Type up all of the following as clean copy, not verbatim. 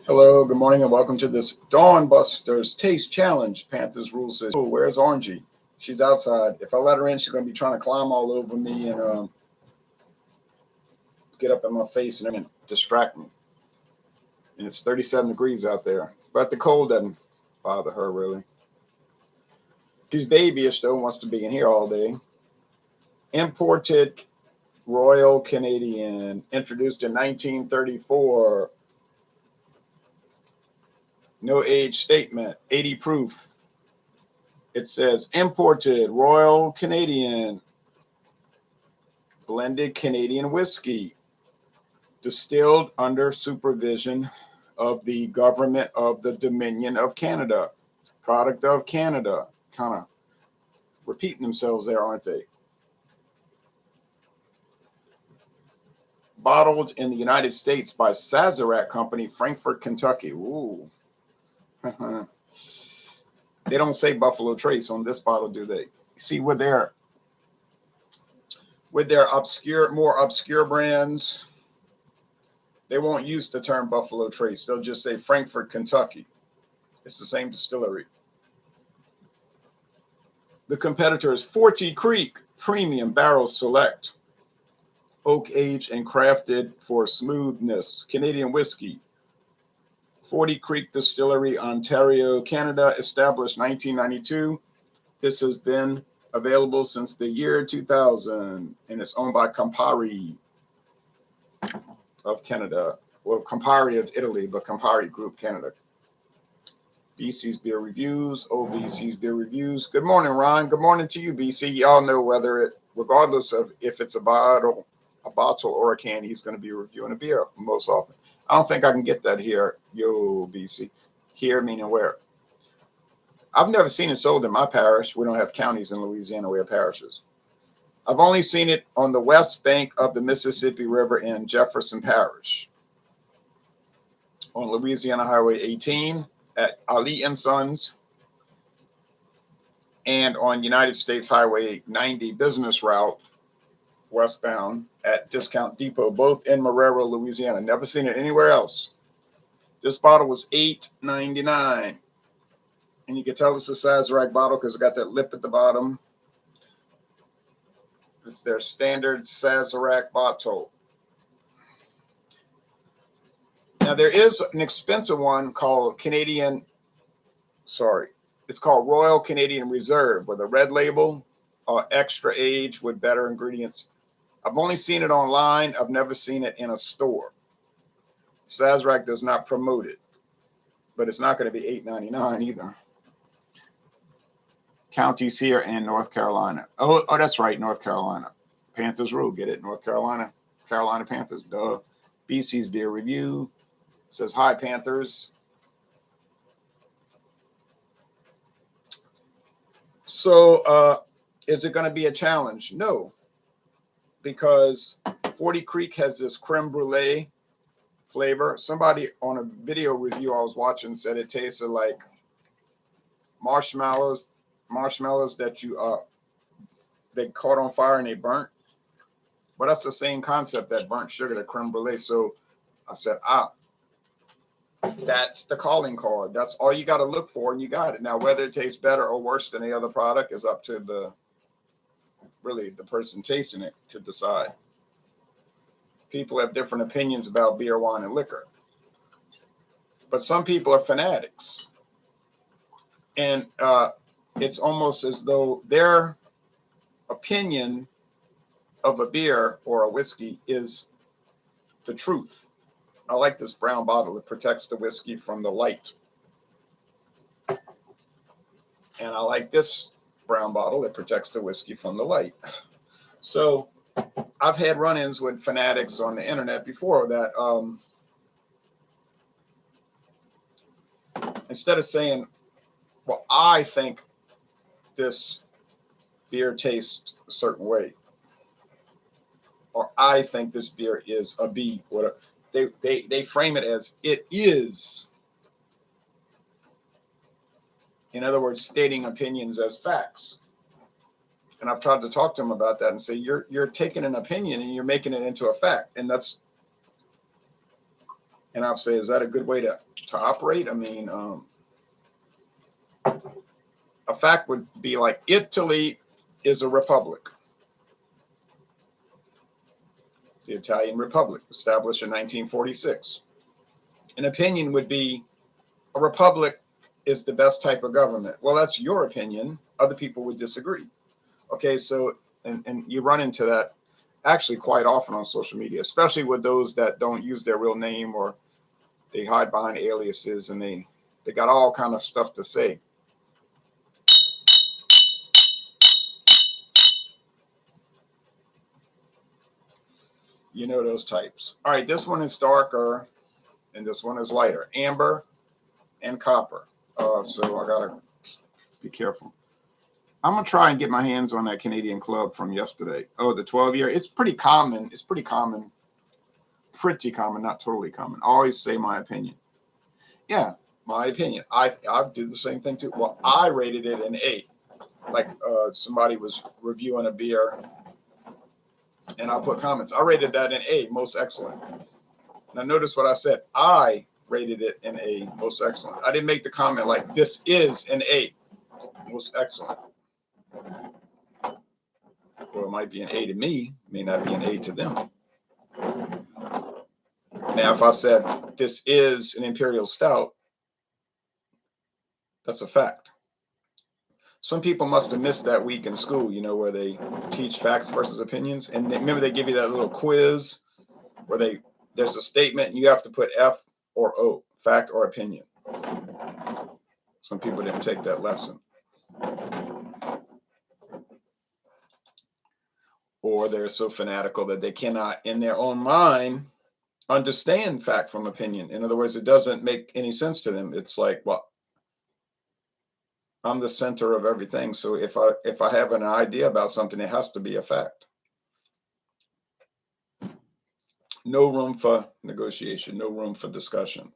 Hello, good morning, and welcome to this Dawn Busters Taste Challenge. Panthers rule says, "Oh, where's Orangey? She's outside. If I let her in, she's going to be trying to climb all over me and get up in my face and distract me." And it's 37 degrees out there, but the cold doesn't bother her really. She's babyish though, wants to be in here all day. Imported Royal Canadian, introduced in 1934. No age statement, 80 proof. It says imported Royal Canadian blended Canadian whiskey, distilled under supervision of the government of the Dominion of Canada, product of Canada. Kind of repeating themselves there, aren't they? Bottled in the United States by Sazerac Company, Frankfort, Kentucky. Ooh. They don't say Buffalo Trace on this bottle, do they? See, with their more obscure brands, they won't use the term Buffalo Trace. They'll just say Frankfort, Kentucky. It's the same distillery. The competitor is Forty Creek Premium Barrel Select, oak aged and crafted for smoothness, Canadian whiskey. Forty Creek Distillery, Ontario, Canada, established 1992. This has been available since the year 2000, and it's owned by Campari of Canada. Well, Campari of Italy, but Campari Group Canada. BC's Beer Reviews, OBC's Beer Reviews. Good morning, Ron. Good morning to you, BC. Y'all know whether it, regardless of if it's a bottle or a can, he's going to be reviewing a beer most often. I don't think I can get that here. Yo, BC. Here meaning where? I've never seen it sold in my parish. We don't have counties in Louisiana. We have parishes. I've only seen it on the west bank of the Mississippi River in Jefferson Parish, on Louisiana Highway 18 at Ali and Sons, and on United States Highway 90 business route westbound at Discount Depot, both in Marrero, Louisiana. Never seen it anywhere else. This bottle was $8.99. And you can tell it's a Sazerac bottle because it got that lip at the bottom. It's their standard Sazerac bottle. Now there is an expensive one called it's called Royal Canadian Reserve with a red label, extra age with better ingredients. I've only seen it online. I've never seen it in a store. Sazerac does not promote it, but it's not going to be $8.99 either. Counties here in North Carolina. Oh, that's right, North Carolina. Panthers rule, get it? North Carolina. Carolina Panthers, duh. BC's Beer Review says, "Hi, Panthers." So is it going to be a challenge? No, because 40 Creek has this creme brulee flavor. Somebody on a video review I was watching said it tasted like marshmallows that they caught on fire and they burnt. But that's the same concept, that burnt sugar, the creme brulee. So I said, that's the calling card. That's all you got to look for, and you got it. Now, whether it tastes better or worse than the other product is up to the person tasting it to decide. People have different opinions about beer, wine, and liquor. But some people are fanatics. And it's almost as though their opinion of a beer or a whiskey is the truth. I like this brown bottle. It protects the whiskey from the light. And I like this brown bottle. It protects the whiskey from the light. So I've had run-ins with fanatics on the internet before that instead of saying, well, I think this beer tastes a certain way, or I think this beer is a B, whatever. They frame it as it is. In other words, stating opinions as facts. And I've tried to talk to them about that and say, you're taking an opinion and you're making it into a fact. And that's And I'll say, is that a good way to operate? I mean, a fact would be like Italy is a republic. The Italian Republic, established in 1946. An opinion would be a republic is the best type of government. Well, that's your opinion. Other people would disagree. Okay, so, and you run into that actually quite often on social media, especially with those that don't use their real name or they hide behind aliases and they got all kind of stuff to say. You know those types. All right, this one is darker and this one is lighter. Amber and copper. So I gotta be careful. I'm gonna try and get my hands on that Canadian Club from yesterday. Oh, the 12-year. It's pretty common. It's pretty common. Pretty common, not totally common. I always say my opinion. Yeah, my opinion. I do the same thing too. Well, I rated it an 8. Like somebody was reviewing a beer, and I put comments. I rated that an A, most excellent. Now notice what I said. I rated it an A, most excellent. I didn't make the comment like this is an A, most excellent. Well, it might be an A to me, may not be an A to them. Now, if I said this is an imperial stout, that's a fact. Some people must have missed that week in school, you know, where they teach facts versus opinions. And remember, they give you that little quiz where there's a statement and you have to put F or O, fact or opinion. Some people didn't take that lesson. Or they're so fanatical that they cannot, in their own mind, understand fact from opinion. In other words, it doesn't make any sense to them. It's like, well, I'm the center of everything. So if I have an idea about something, it has to be a fact. No room for negotiation, no room for discussion.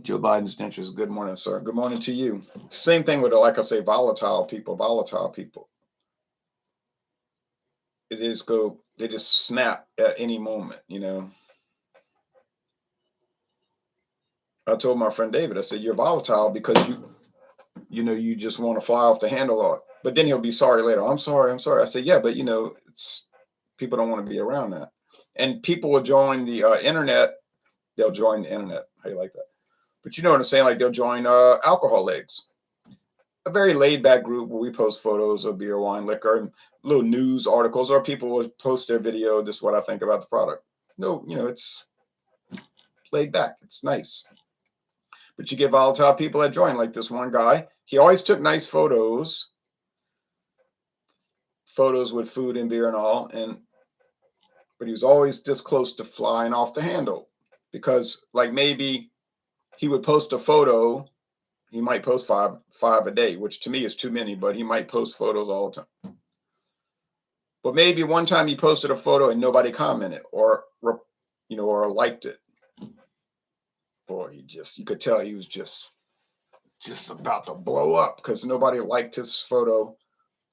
Joe Biden's interest. Good morning, sir. Good morning to you. Same thing with, like I say, volatile people. They just snap at any moment, you know. I told my friend David, I said, you're volatile because you just want to fly off the handle. But then he'll be sorry later. I'm sorry. I said, yeah, but it's people don't want to be around that. And people will join the internet. They'll join the internet. How you like that? But you know what I'm saying? Like they'll join alcohol legs. A very laid back group where we post photos of beer, wine, liquor, and little news articles, or people will post their video. This is what I think about the product. No, it's laid back. It's nice. But you get volatile people that join, like this one guy. He always took nice photos with food and beer and all, but he was always this close to flying off the handle because, like, maybe he would post a photo. He might post five a day, which to me is too many, but he might post photos all the time. But maybe one time he posted a photo and nobody commented or liked it. Boy, you could tell he was just about to blow up because nobody liked his photo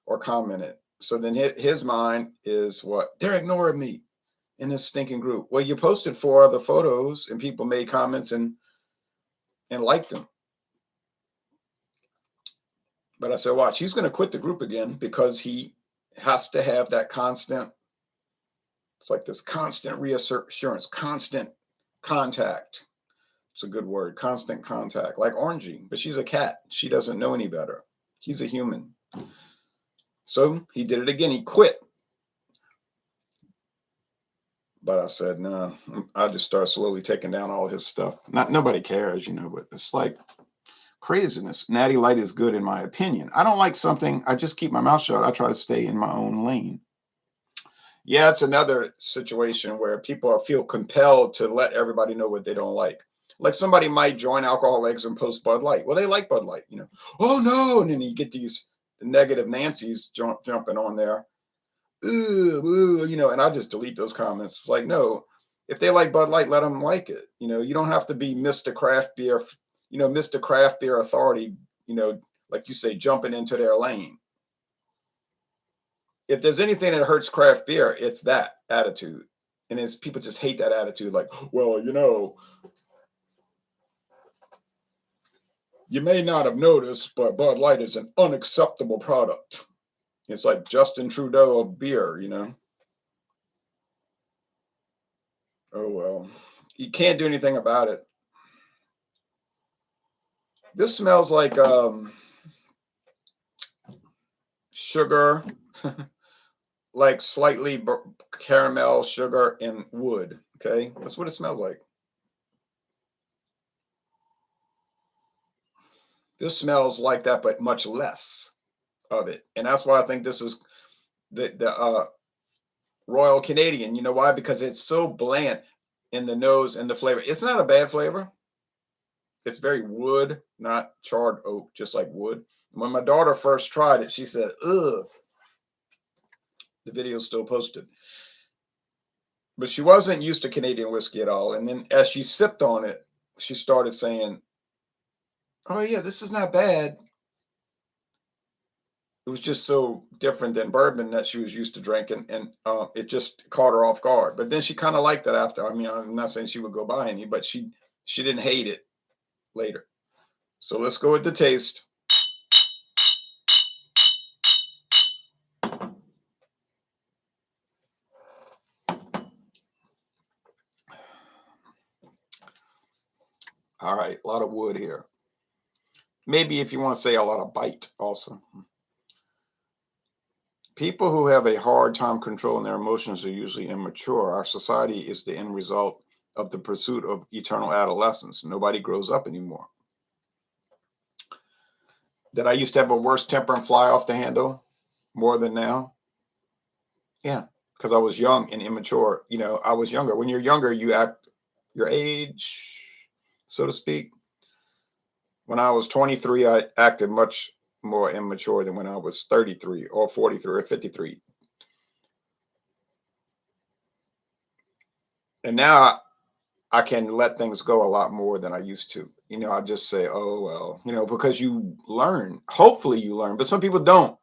or commented. So then his mind is what? They're ignoring me in this stinking group. Well, you posted 4 other photos and people made comments and liked them. But I said, watch, he's going to quit the group again because he has to have that constant. It's like this constant reassurance, constant contact. It's a good word, constant contact, like Orangey, but she's a cat. She doesn't know any better. He's a human. So he did it again. He quit. But I said, no, I just start slowly taking down all his stuff. Nobody cares, but it's like craziness. Natty Light is good in my opinion. I don't like something. I just keep my mouth shut. I try to stay in my own lane. Yeah, it's another situation where people feel compelled to let everybody know what they don't like. Like somebody might join Alcoholics and post Bud Light. Well, they like Bud Light, Oh no, and then you get these negative Nancys jumping on there. Ooh, and I just delete those comments. It's like, no, if they like Bud Light, let them like it. You don't have to be Mr. Craft Beer Mr. Craft Beer Authority, like you say, jumping into their lane. If there's anything that hurts craft beer, it's that attitude. And it's people just hate that attitude. Like, well, you may not have noticed, but Bud Light is an unacceptable product. It's like Justin Trudeau of beer, Oh, well, you can't do anything about it. This smells like sugar, like slightly caramel, sugar, and wood. Okay, that's what it smells like. This smells like that, but much less of it, and that's why I think this is the Royal Canadian. You know why? Because it's so bland in the nose and the flavor. It's not a bad flavor. It's very wood, not charred oak, just like wood. When my daughter first tried it, she said, "Ugh." The video's still posted. But she wasn't used to Canadian whiskey at all. And then as she sipped on it, she started saying, "Oh yeah, this is not bad." It was just so different than bourbon that she was used to drinking, and it just caught her off guard. But then she kind of liked it after. I mean, I'm not saying she would go buy any, but she didn't hate it later. So let's go with the taste. All right, a lot of wood here. Maybe if you want to say a lot of bite also. People who have a hard time controlling their emotions are usually immature. Our society is the end result of the pursuit of eternal adolescence. Nobody grows up anymore. That I used to have a worse temper and fly off the handle more than now? Yeah, because I was young and immature. I was younger. When you're younger, you act your age, so to speak. When I was 23, I acted much more immature than when I was 33 or 43 or 53. And now I can let things go a lot more than I used to. I just say, oh, well, because you learn. Hopefully you learn, but some people don't.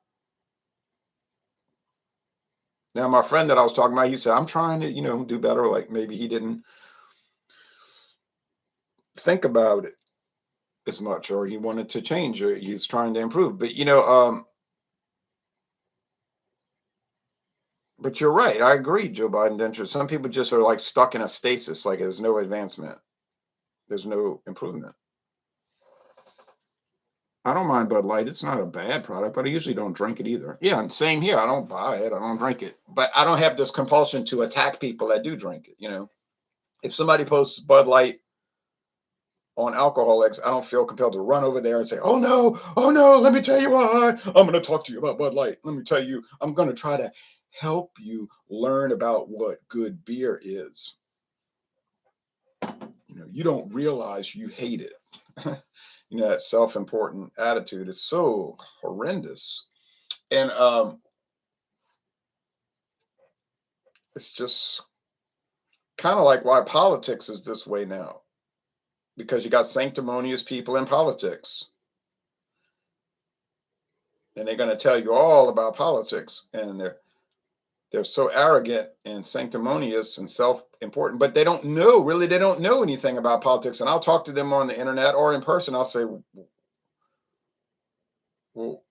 Now, my friend that I was talking about, he said, I'm trying to, do better. Like maybe he didn't think about it as much, or he wanted to change, or he's trying to improve. But you're right. I agree, Joe Biden denture. Some people just are like stuck in a stasis, like there's no advancement, there's no improvement. I don't mind Bud Light. It's not a bad product, but I usually don't drink it either. Yeah, and same here. I don't buy it. I don't drink it. But I don't have this compulsion to attack people that do drink it. If somebody posts Bud Light on Alcoholics, I don't feel compelled to run over there and say, oh no, let me tell you why. I'm going to talk to you about Bud Light. Let me tell you, I'm going to try to help you learn about what good beer is. You don't realize you hate it. That self-important attitude is so horrendous. And it's just kind of like why politics is this way now, because you got sanctimonious people in politics, and they're going to tell you all about politics, and they're so arrogant and sanctimonious and self-important, but they don't know anything about politics. And I'll talk to them on the internet or in person. I'll say, well,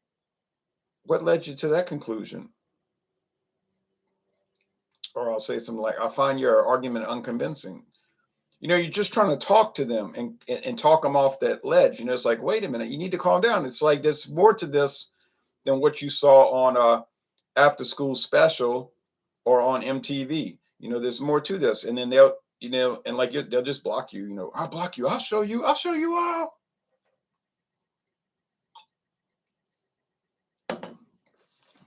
what led you to that conclusion? Or I'll say something like, I find your argument unconvincing. You're just trying to talk to them and talk them off that ledge. It's like, wait a minute, you need to calm down. It's like there's more to this than what you saw on a after school special or on MTV. There's more to this. And then they'll, and like they'll just block you. I'll block you. I'll show you how.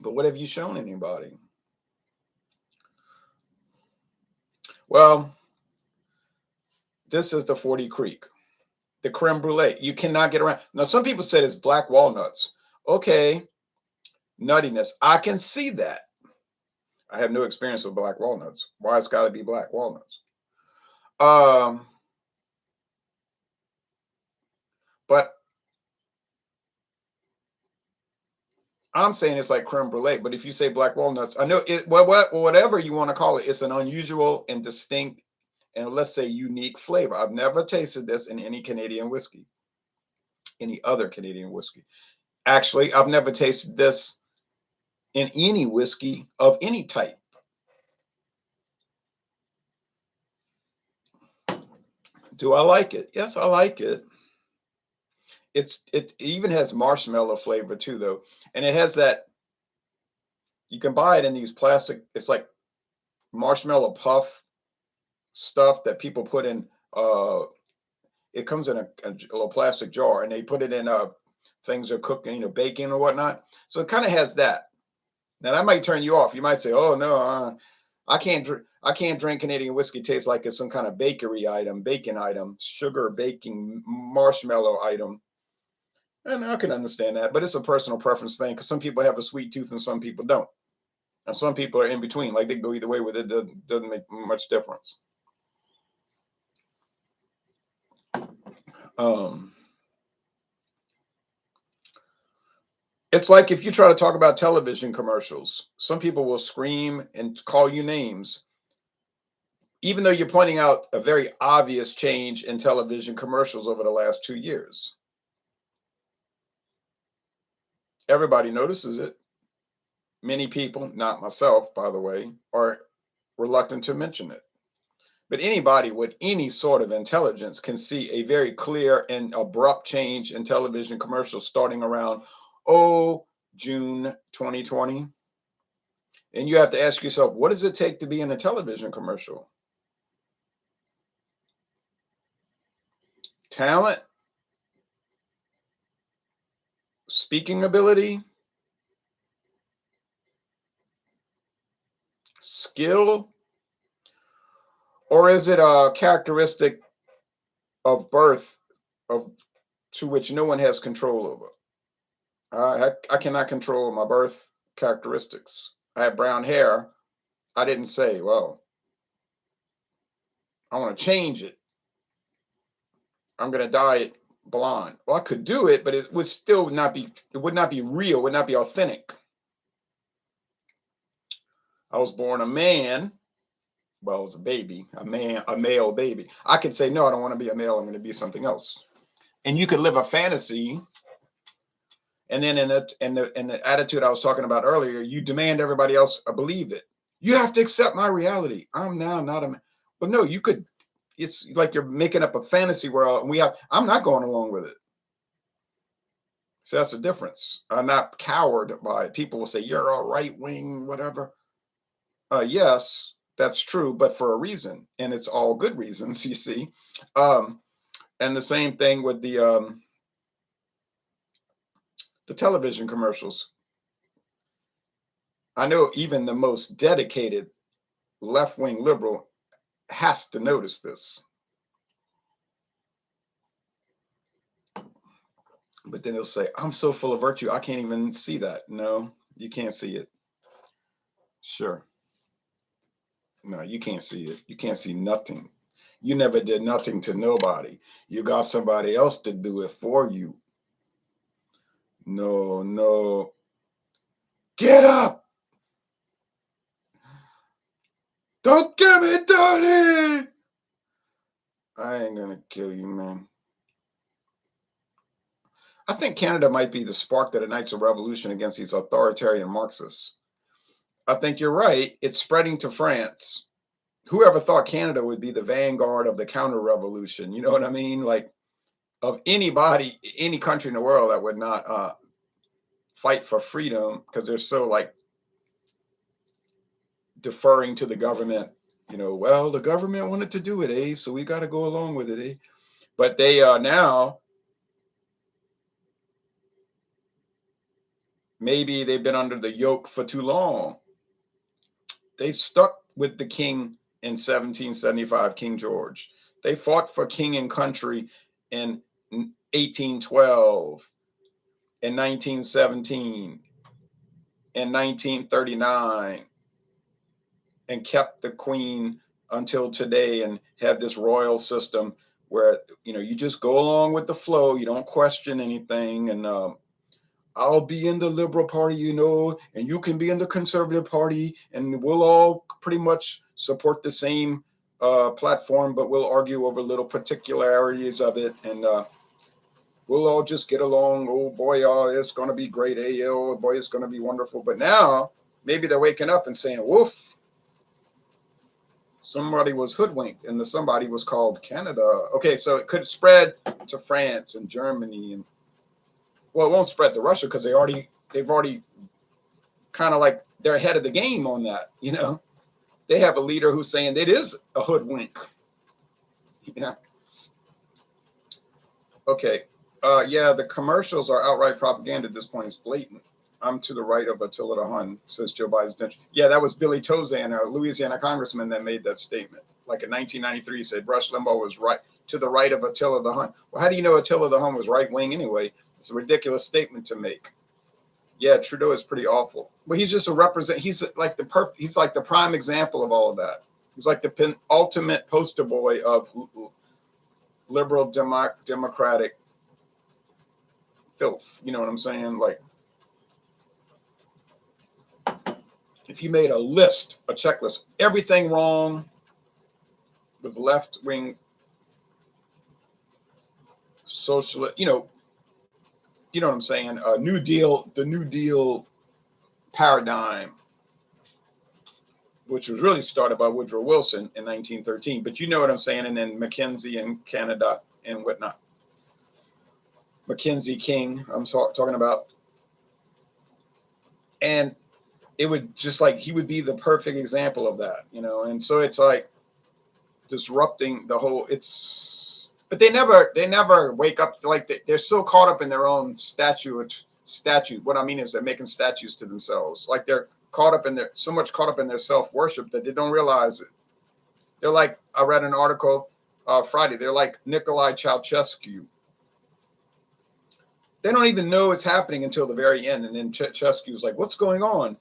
But what have you shown anybody? Well, this is the 40 Creek, the creme brulee. You cannot get around. Now, some people said it's black walnuts. Okay, nuttiness. I can see that. I have no experience with black walnuts. Why it's got to be black walnuts? But I'm saying it's like creme brulee. But if you say black walnuts, I know it. Whatever you want to call it, it's an unusual and distinct and, let's say, unique flavor. I've never tasted this in any Canadian whiskey, any other Canadian whiskey. Actually, I've never tasted this in any whiskey of any type. Do I like it? Yes, I like it. It even has marshmallow flavor too, though, and it has that. You can buy it in these plastic. It's like marshmallow puff stuff that people put in. It comes in a little plastic jar, and they put it in things are cooking, baking or whatnot. So it kind of has that. Now that might turn you off. You might say, "Oh no, I can't drink. I can't drink Canadian whiskey. Tastes like it's some kind of bakery item, bacon item, sugar baking marshmallow item." And I can understand that, but it's a personal preference thing because some people have a sweet tooth and some people don't, and some people are in between. Like they go either way with it. Doesn't make much difference. Um, it's like if you try to talk about television commercials, some people will scream and call you names, even though you're pointing out a very obvious change in television commercials over the last 2 years. Everybody notices it. Many people, not myself, by the way, are reluctant to mention it. But anybody with any sort of intelligence can see a very clear and abrupt change in television commercials starting around, June 2020. And you have to ask yourself, what does it take to be in a television commercial? Talent, speaking ability, skill, or is it a characteristic of birth of to which no one has control over? I cannot control my birth characteristics. I have brown hair. I didn't say, well, I want to change it. I'm going to dye it blonde. Well, I could do it, but it would still not be. It would not be real. Would not be authentic. I was born a man. Well, I was a baby, a male baby. I could say no. I don't want to be a male. I'm going to be something else. And you could live a fantasy. And then in the attitude I was talking about earlier, you demand everybody else believe it. You have to accept my reality. I'm now not a man. But no, you could. It's like you're making up a fantasy world, and I'm not going along with it. So that's the difference. I'm not cowed by it. People will say you're a right wing, whatever. Yes, that's true, but for a reason, and it's all good reasons. You see, and the same thing with the television commercials. I know even the most dedicated left wing liberal has to notice this. But then they'll say, I'm so full of virtue, I can't even see that. No, you can't see it. Sure. No, you can't see it. You can't see nothing. You never did nothing to nobody. You got somebody else to do it for you. No, no. Get up. Don't get me dirty. I ain't going to kill you, man. I think Canada might be the spark that ignites a revolution against these authoritarian Marxists. I think you're right. It's spreading to France. Whoever thought Canada would be the vanguard of the counter revolution? You know what I mean? Like, of anybody, any country in the world that would not fight for freedom because they're so like deferring to the government. Well, the government wanted to do it, so we got to go along with it, But they now, maybe they've been under the yoke for too long. They stuck with the king in 1775, King George. They fought for king and country in 1812, in 1917, in 1939, and kept the queen until today and have this royal system where, you just go along with the flow. You don't question anything. And I'll be in the Liberal Party, and you can be in the Conservative Party, and we'll all pretty much support the same platform, but we'll argue over little particularities of it. And we'll all just get along. Oh boy, it's going to be great. Hey, oh boy, it's going to be wonderful. But now maybe they're waking up and saying, woof, somebody was hoodwinked, and the somebody was called Canada. Okay, so it could spread to France and Germany, and well, it won't spread to Russia because they've already kind of like they're ahead of the game on that. They have a leader who's saying it is a hoodwink. Yeah. Okay. Yeah, the commercials are outright propaganda at this point. It's blatant. I'm to the right of Attila the Hun, says Joe Biden's. Yeah, that was Billy Tozan, a Louisiana congressman, that made that statement. Like in 1993, he said Rush Limbaugh was right to the right of Attila the Hun. Well, how do you know Attila the Hun was right wing anyway? It's a ridiculous statement to make. Yeah, Trudeau is pretty awful. But he's just he's like the prime example of all of that. He's like the ultimate poster boy of liberal democratic filth. You know what I'm saying? Like, if you made a checklist, everything wrong with left-wing socialist, you know what I'm saying? The New Deal paradigm, which was really started by Woodrow Wilson in 1913. But you know what I'm saying? And then McKinsey and Canada and whatnot. Mackenzie King, I'm talking about. And it would just like, he would be the perfect example of that, And so it's like disrupting the whole, but they never wake up. Like they're so caught up in their own statute. What I mean is they're making statues to themselves. Like they're so much caught up in their self-worship that they don't realize it. They're like, I read an article Friday. They're like Nicolae Ceausescu. They don't even know it's happening until the very end. And then Ceausescu was like, what's going on?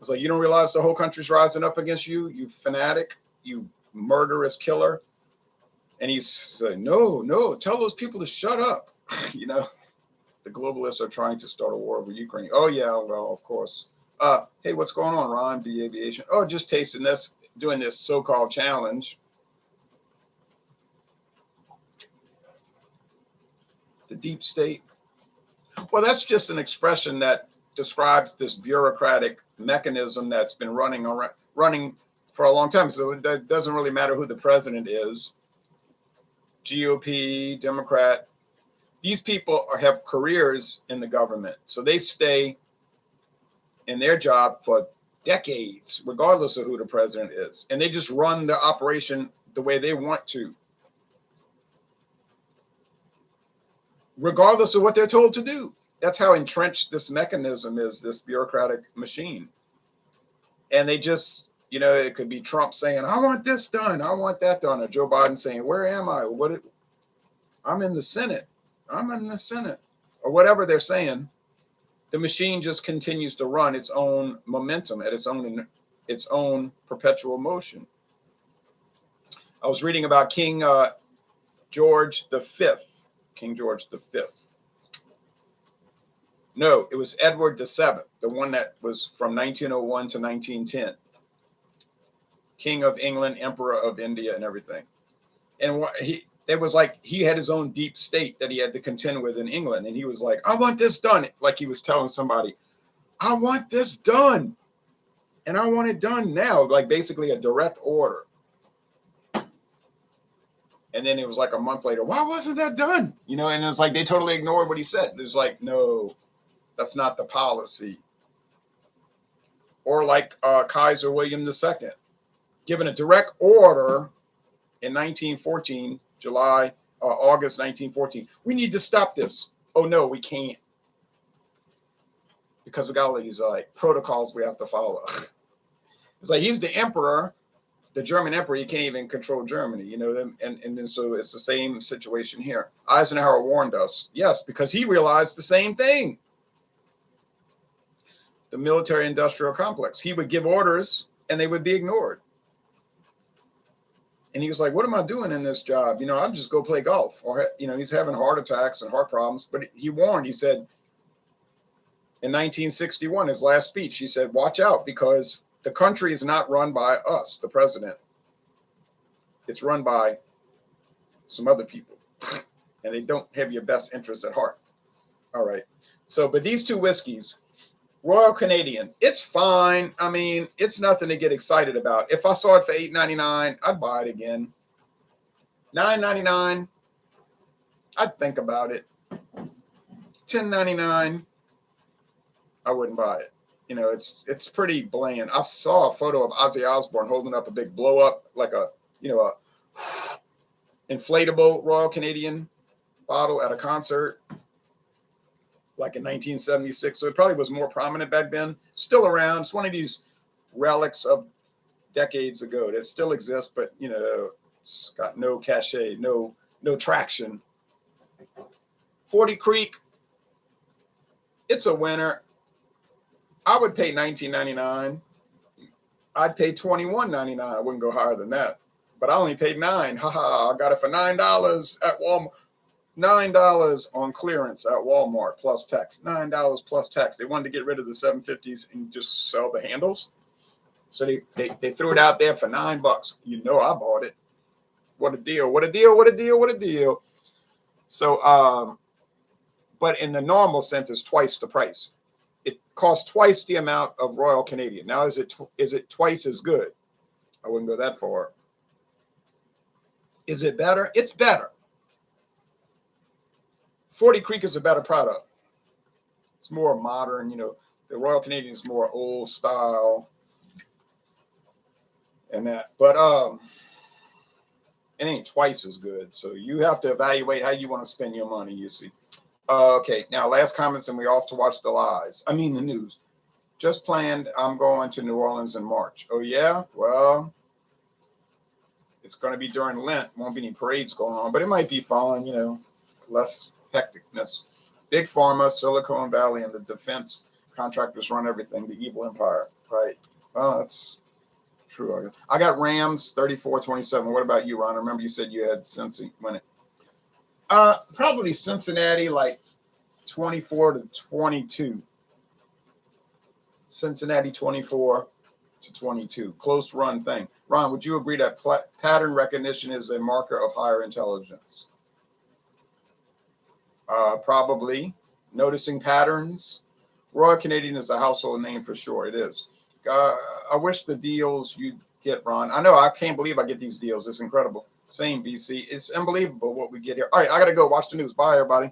It's like, you don't realize the whole country's rising up against you, you fanatic, you murderous killer. And he's like, no, tell those people to shut up. The globalists are trying to start a war over Ukraine. Oh, yeah, well, of course. Hey, what's going on, Ron? B Aviation. Oh, just tasting this, doing this so-called challenge. The deep state. Well, that's just an expression that describes this bureaucratic mechanism that's been running for a long time. So it doesn't really matter who the president is. GOP, Democrat. These people have careers in the government. So they stay in their job for decades, regardless of who the president is. And they just run the operation the way they want to, regardless of what they're told to do. That's how entrenched this mechanism is, this bureaucratic machine. And they just, it could be Trump saying, I want this done, I want that done, or Joe Biden saying, where am I? I'm in the Senate. I'm in the Senate, or whatever they're saying. The machine just continues to run its own momentum at its own perpetual motion. I was reading about King George V. King George V. No, it was Edward VII, the one that was from 1901 to 1910. King of England, Emperor of India, and everything. And it was like he had his own deep state that he had to contend with in England. And he was like, I want this done. Like he was telling somebody, I want this done. And I want it done now, like basically a direct order. And then it was like a month later, why wasn't that done? And it was like they totally ignored what he said. There's like, no, that's not the policy. Or like Kaiser William II, given a direct order in 1914, August 1914. We need to stop this. Oh, no, we can't. Because we got all these protocols we have to follow. It's like he's the emperor, the German emperor. You can't even control Germany, and then so it's the same situation here. Eisenhower warned us, yes, because he realized the same thing. The military-industrial complex. He would give orders and they would be ignored. And he was like, what am I doing in this job? You know, I'll just go play golf. Or, you know, he's having heart attacks and heart problems. But he warned, he said, in 1961, his last speech, he said, watch out, because the country is not run by us, the president. It's run by some other people. And they don't have your best interest at heart. All right. So, but these two whiskeys, Royal Canadian, it's fine. I mean, it's nothing to get excited about. If I saw it for $8.99, I'd buy it again. $9.99, I'd think about it. $10.99, I wouldn't buy it. You know, it's pretty bland. I saw a photo of Ozzy Osbourne holding up a big blow up, like a, you know, a inflatable Royal Canadian bottle at a concert, like in 1976. So it probably was more prominent back then. Still around. It's one of these relics of decades ago that still exists, but you know, it's got no cachet, no traction. 40 Creek, it's a winner. I would pay $19.99. I'd pay $21.99. I wouldn't go higher than that. But I only paid $9. Haha, I got it for $9 at Walmart. $9 on clearance at Walmart plus tax. $9 plus tax. They wanted to get rid of the 750s and just sell the handles. So they threw it out there for $9. You know I bought it. What a deal. What a deal. What a deal. What a deal. So but in the normal sense, it's twice the price. It costs twice the amount of Royal Canadian. Now, is it twice as good? I wouldn't go that far. Is it better? It's better. 40 Creek is a better product. It's more modern, you know. The Royal Canadian is more old style and that. But it ain't twice as good. So you have to evaluate how you want to spend your money, you see. Okay, now last comments, and we off to watch the news. Just planned, I'm going to New Orleans in March. Oh, yeah? Well, it's going to be during Lent. Won't be any parades going on, but it might be fun, you know, less hecticness. Big Pharma, Silicon Valley, and the defense contractors run everything, the evil empire, right? Well, that's true. I got Rams 34-27. What about you, Ron? I remember you said you had Cincy win it. Probably Cincinnati, like 24-22. Cincinnati 24-22. Close run thing. Ron, would you agree that pattern recognition is a marker of higher intelligence? Probably. Noticing patterns. Royal Canadian is a household name for sure. It is. I wish the deals you get, Ron. I know. I can't believe I get these deals. It's incredible. Same, BC. It's unbelievable what we get here. All right, I got to go watch the news. Bye, everybody.